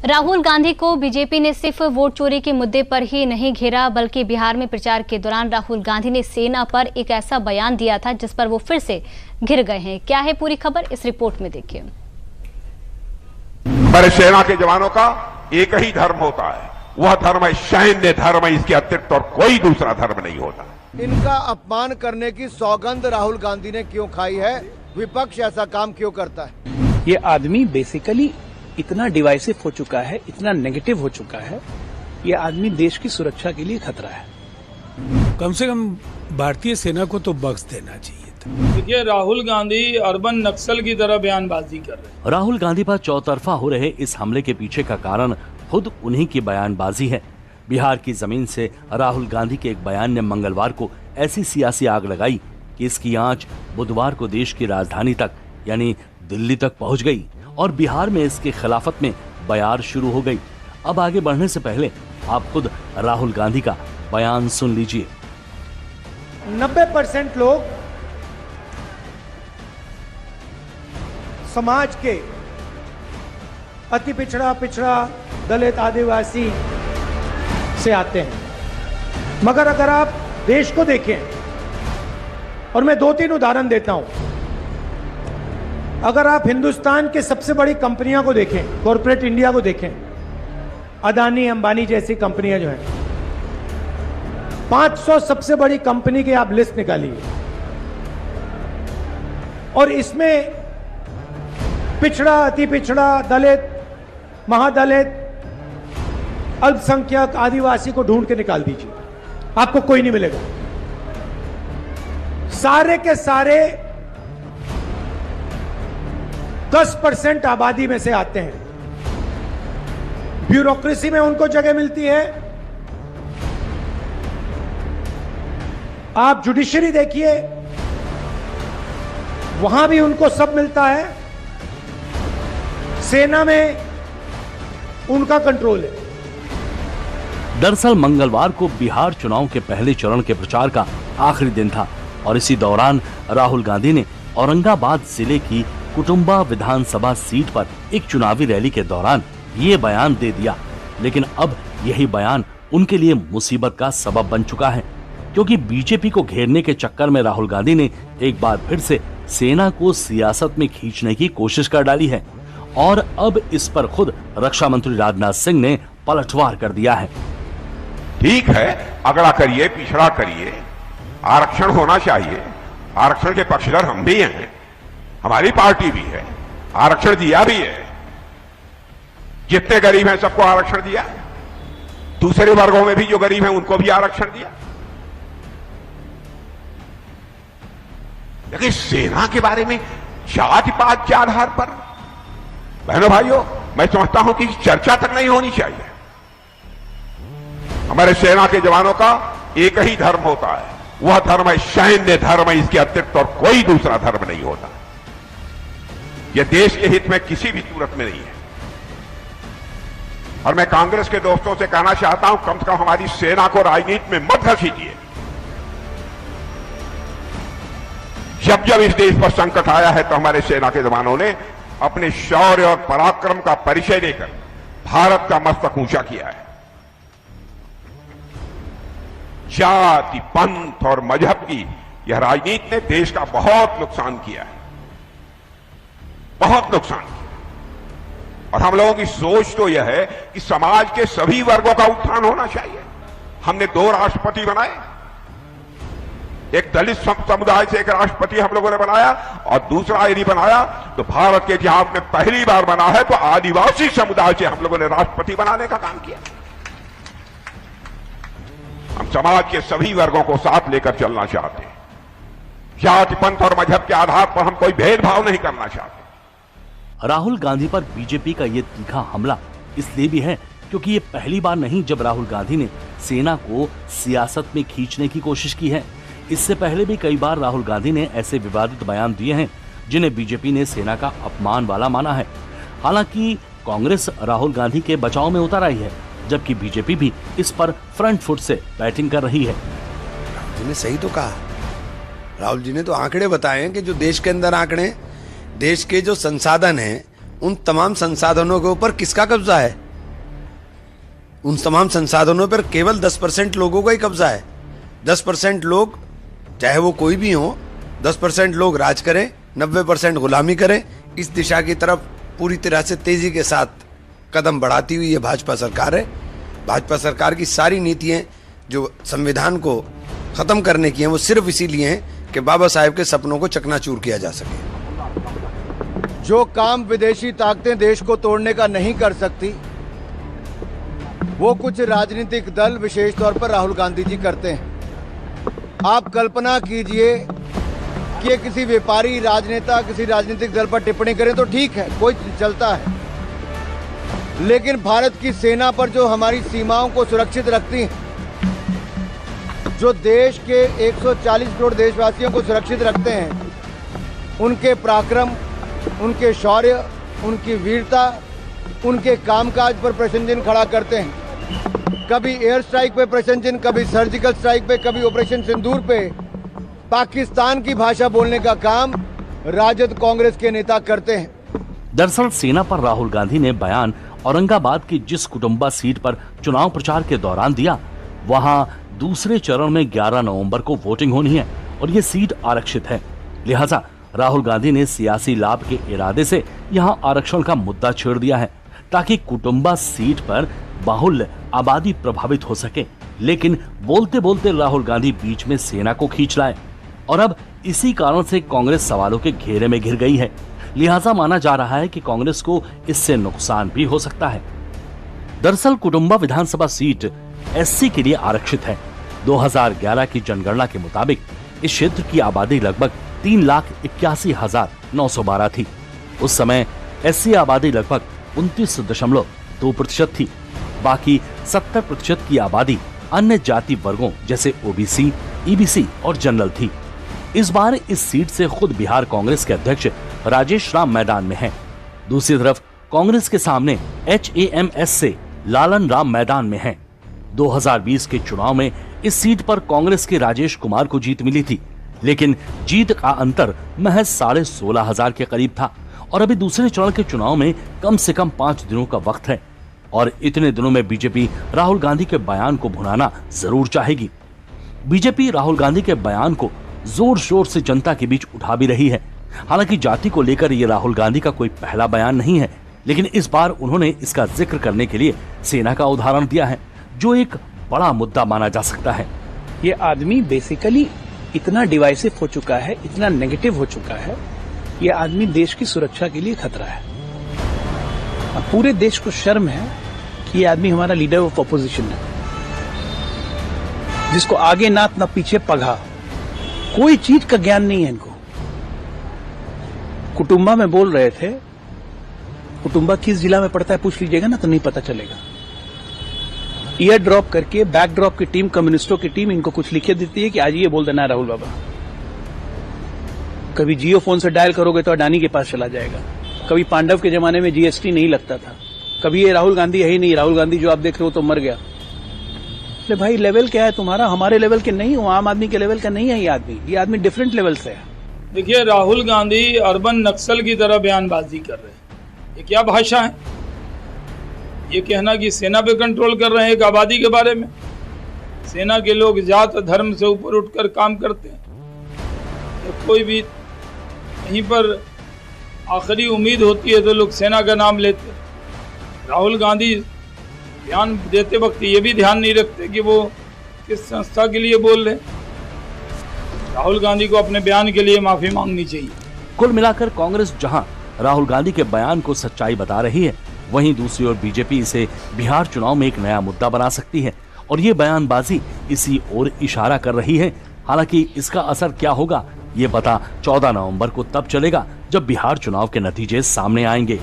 राहुल गांधी को बीजेपी ने सिर्फ वोट चोरी के मुद्दे पर ही नहीं घेरा, बल्कि बिहार में प्रचार के दौरान राहुल गांधी ने सेना पर एक ऐसा बयान दिया था जिस पर वो फिर से घिर गए हैं। क्या है पूरी खबर, इस रिपोर्ट में देखिए। हमारे सेना के जवानों का एक ही धर्म होता है, वह धर्म है सैन्य धर्म है। इसके अतिरिक्त और कोई दूसरा धर्म नहीं होता। इनका अपमान करने की सौगंध राहुल गांधी ने क्यों खाई है? विपक्ष ऐसा काम क्यों करता है? ये आदमी बेसिकली इतना डिवाइसिव हो चुका है, इतना नेगेटिव हो चुका है, ये आदमी देश की सुरक्षा के लिए खतरा है। कम से कम भारतीय सेना को तो बख्श देना चाहिए था। देखिए, राहुल गांधी अर्बन नक्सल की तरह बयानबाजी कर रहे हैं। राहुल गांधी पर चौतरफा हो रहे इस हमले के पीछे का कारण खुद उन्हीं की बयानबाजी है। बिहार की जमीन से राहुल गांधी के एक बयान ने मंगलवार को ऐसी सियासी आग लगाई कि इसकी आंच बुधवार को देश की राजधानी तक यानी दिल्ली तक पहुंच गई और बिहार में इसके खिलाफत में बयार शुरू हो गई। अब आगे बढ़ने से पहले आप खुद राहुल गांधी का बयान सुन लीजिए। 90% लोग समाज के अति पिछड़ा दलित आदिवासी से आते हैं, मगर अगर आप देश को देखें, और मैं 2-3 उदाहरण देता हूं। अगर आप हिंदुस्तान के सबसे बड़ी कंपनियों को देखें, कॉर्पोरेट इंडिया को देखें, अदानी अंबानी जैसी कंपनियां जो हैं, 500 सबसे बड़ी कंपनी की आप लिस्ट निकालिए और इसमें पिछड़ा, अति पिछड़ा, दलित, महादलित, अल्पसंख्यक, आदिवासी को ढूंढ के निकाल दीजिए, आपको कोई नहीं मिलेगा। सारे के सारे 10% आबादी में से आते हैं। ब्यूरोक्रेसी में उनको जगह मिलती है। आप जुडिशरी देखिए, वहां भी उनको सब मिलता है। सेना में उनका कंट्रोल है। दरअसल मंगलवार को बिहार चुनाव के पहले चरण के प्रचार का आखिरी दिन था और इसी दौरान राहुल गांधी ने औरंगाबाद जिले की कुटुंबा विधानसभा सीट पर एक चुनावी रैली के दौरान ये बयान दे दिया। लेकिन अब यही बयान उनके लिए मुसीबत का सबब बन चुका है, क्योंकि बीजेपी को घेरने के चक्कर में राहुल गांधी ने एक बार फिर से सेना को सियासत में खींचने की कोशिश कर डाली है और अब इस पर खुद रक्षा मंत्री राजनाथ सिंह ने पलटवार कर दिया है। ठीक है, अगड़ा करिए, पिछड़ा करिए, आरक्षण होना चाहिए। आरक्षण के पक्षधर हम भी हैं, हमारी पार्टी भी है, आरक्षण दिया भी है। जितने गरीब हैं सबको आरक्षण दिया, दूसरे वर्गों में भी जो गरीब हैं उनको भी आरक्षण दिया। लेकिन सेना के बारे में जाति पात के आधार पर, बहनों भाइयों, मैं समझता हूं कि चर्चा तक नहीं होनी चाहिए। हमारे सेना के जवानों का एक ही धर्म होता है, वह धर्म है सैन्य धर्म है। इसके अतिरिक्त और कोई दूसरा धर्म नहीं होता। यह देश के हित में किसी भी सूरत में नहीं है। और मैं कांग्रेस के दोस्तों से कहना चाहता हूं, कम से कम हमारी सेना को राजनीति में मत घसीटिए। जब जब इस देश पर संकट आया है तो हमारे सेना के जवानों ने अपने शौर्य और पराक्रम का परिचय देकर भारत का मस्तक ऊंचा किया है। जाति, पंथ और मजहब की यह राजनीति ने देश का बहुत नुकसान किया है, बहुत नुकसान किया। और हम लोगों की सोच तो यह है कि समाज के सभी वर्गों का उत्थान होना चाहिए। हमने 2 राष्ट्रपति बनाए, एक दलित समुदाय से एक राष्ट्रपति हम लोगों ने बनाया और दूसरा यदि बनाया तो भारत के इतिहास में पहली बार बना है तो आदिवासी समुदाय से हम लोगों ने राष्ट्रपति बनाने का काम किया। हम समाज के सभी वर्गों को साथ लेकर चलना चाहते हैं। जाति, पंथ और मजहब के आधार पर हम कोई भेदभाव नहीं करना चाहते। राहुल गांधी पर बीजेपी का ये तीखा हमला इसलिए भी है क्योंकि ये पहली बार नहीं जब राहुल गांधी ने सेना को सियासत में खींचने की कोशिश की है। इससे पहले भी कई बार राहुल गांधी ने ऐसे विवादित बयान दिए हैं जिन्हें बीजेपी ने सेना का अपमान वाला माना है। हालांकि कांग्रेस राहुल गांधी के बचाव में उतर आई है, जबकि बीजेपी भी इस पर फ्रंट फुट से बैटिंग कर रही है। राहुल जी ने सही तो कहा। राहुल जी ने तो आंकड़े बताए हैं कि जो देश के अंदर आंकड़े, देश के जो संसाधन हैं, उन तमाम संसाधनों के ऊपर किसका कब्जा है? उन तमाम संसाधनों पर केवल 10% लोगों का ही कब्जा है। 10% लोग, चाहे वो कोई भी हो, 10% लोग राज करें, 90% गुलामी करें। इस दिशा की तरफ पूरी तरह से तेजी के साथ कदम बढ़ाती हुई ये भाजपा सरकार है। भाजपा सरकार की सारी नीतियां जो संविधान को खत्म करने की हैं, वो सिर्फ इसीलिए हैं कि बाबा साहेब के सपनों को चकनाचूर किया जा सके। जो काम विदेशी ताकतें देश को तोड़ने का नहीं कर सकती, वो कुछ राजनीतिक दल, विशेष तौर पर राहुल गांधी जी करते हैं। आप कल्पना कीजिए कि किसी व्यापारी, राजनेता किसी राजनीतिक दल पर टिप्पणी करें तो ठीक है, कोई चलता है, लेकिन भारत की सेना पर, जो हमारी सीमाओं को सुरक्षित रखती है, जो देश के 140 करोड़ देशवासियों को सुरक्षित रखते हैं, उनके पराक्रम, उनके शौर्य, उनकी वीरता, उनके कामकाज पर प्रश्न चिन्ह खड़ा करते हैं। कभी एयर स्ट्राइक पे प्रश्न चिन्ह, कभी सर्जिकल स्ट्राइक पे, कभी ऑपरेशन सिंदूर पे पाकिस्तान की भाषा बोलने का काम राजद कांग्रेस के नेता करते हैं। दरअसल सेना पर राहुल गांधी ने बयान औरंगाबाद की जिस कुटुंबा सीट पर चुनाव प्रचार के दौरान दिया, वहां दूसरे चरण में 11 नवंबर को वोटिंग होनी है और ये सीट आरक्षित है। लिहाजा राहुल गांधी ने सियासी लाभ के इरादे से यहां आरक्षण का मुद्दा छेड़ दिया है ताकि कुटुंबा सीट पर बाहुल्य आबादी प्रभावित हो सके। लेकिन बोलते बोलते राहुल गांधी बीच में सेना को खींच लाए और अब इसी कारण से कांग्रेस सवालों के घेरे में घिर गई है। लिहाजा माना जा रहा है कि कांग्रेस को इससे नुकसान भी हो सकता है। दरअसल कुटुंबा विधानसभा सीट एससी के लिए आरक्षित है। 2011 की जनगणना के मुताबिक इस क्षेत्र की आबादी लगभग 3,81,912 थी। उस समय एससी आबादी लगभग 29.2% थी। बाकी 70% की आबादी अन्य जाति वर्गों जैसे ओबीसी, ईबीसी और जनरल थी। इस बार इस सीट से खुद बिहार कांग्रेस के अध्यक्ष राजेश राम मैदान में हैं। दूसरी तरफ कांग्रेस के सामने HAMS से लालन राम मैदान में हैं। 2020 के चुनाव में इस सीट पर कांग्रेस के राजेश कुमार को जीत मिली थी, लेकिन जीत का अंतर महज 16,500 के करीब था और अभी दूसरे चरण के चुनाव में कम से कम 5 दिनों का वक्त है और इतने दिनों में बीजेपी राहुल गांधी के बयान को भुनाना जरूर चाहेगी। बीजेपी राहुल गांधी के बयान को जोर शोर से जनता के बीच उठा भी रही है। हालांकि जाति को लेकर ये राहुल गांधी का कोई पहला बयान नहीं है, लेकिन इस बार उन्होंने इसका जिक्र करने के लिए सेना का उदाहरण दिया है, जो एक बड़ा मुद्दा माना जा सकता है। ये आदमी बेसिकली इतना डिवाइसिव हो चुका है, इतना नेगेटिव हो चुका है, ये आदमी देश की सुरक्षा के लिए खतरा है। अब पूरे देश को शर्म है कि ये आदमी हमारा लीडर ऑफ ऑपोजिशन है, जिसको आगे नात न पीछे पगहा, कोई चीज का ज्ञान नहीं है इनको। कुटुंबा में बोल रहे थे, कुटुंबा किस जिला में पड़ता है पूछ लीजिएगा ना तो नहीं पता चलेगा। ईयर ड्रॉप करके बैक ड्रॉप की टीम, कम्युनिस्टों की टीम इनको कुछ लिखे देती है कि आज ये बोल देना है राहुल बाबा। कभी जियो फोन से डायल करोगे तो अडानी के पास चला जाएगा। कभी पांडव के जमाने में जीएसटी नहीं लगता था। कभी ये राहुल गांधी है ही नहीं, राहुल गांधी जो आप देख रहे हो तो मर गया। अरे भाई लेवल क्या है तुम्हारा? हमारे लेवल के नहीं हो, आम आदमी के लेवल का नहीं है ये आदमी। ये आदमी डिफरेंट लेवल से है। देखिए, राहुल गांधी अर्बन नक्सल की तरह बयानबाजी कर रहे हैं। ये क्या भाषा है? ये कहना कि सेना पे कंट्रोल कर रहे हैं एक आबादी के बारे में। सेना के लोग जात धर्म से ऊपर उठकर काम करते हैं। तो कोई भी कहीं पर आखिरी उम्मीद होती है तो लोग सेना का नाम लेते हैं। राहुल गांधी बयान देते वक्त ये भी ध्यान नहीं रखते कि वो किस संस्था के लिए बोल रहे हैं। राहुल गांधी को अपने बयान के लिए माफी मांगनी चाहिए। कुल मिलाकर कांग्रेस जहां राहुल गांधी के बयान को सच्चाई बता रही है, वहीं दूसरी ओर बीजेपी इसे बिहार चुनाव में एक नया मुद्दा बना सकती है और ये बयानबाजी इसी ओर इशारा कर रही है। हालांकि इसका असर क्या होगा ये पता 14 नवंबर को तब चलेगा जब बिहार चुनाव के नतीजे सामने आएंगे।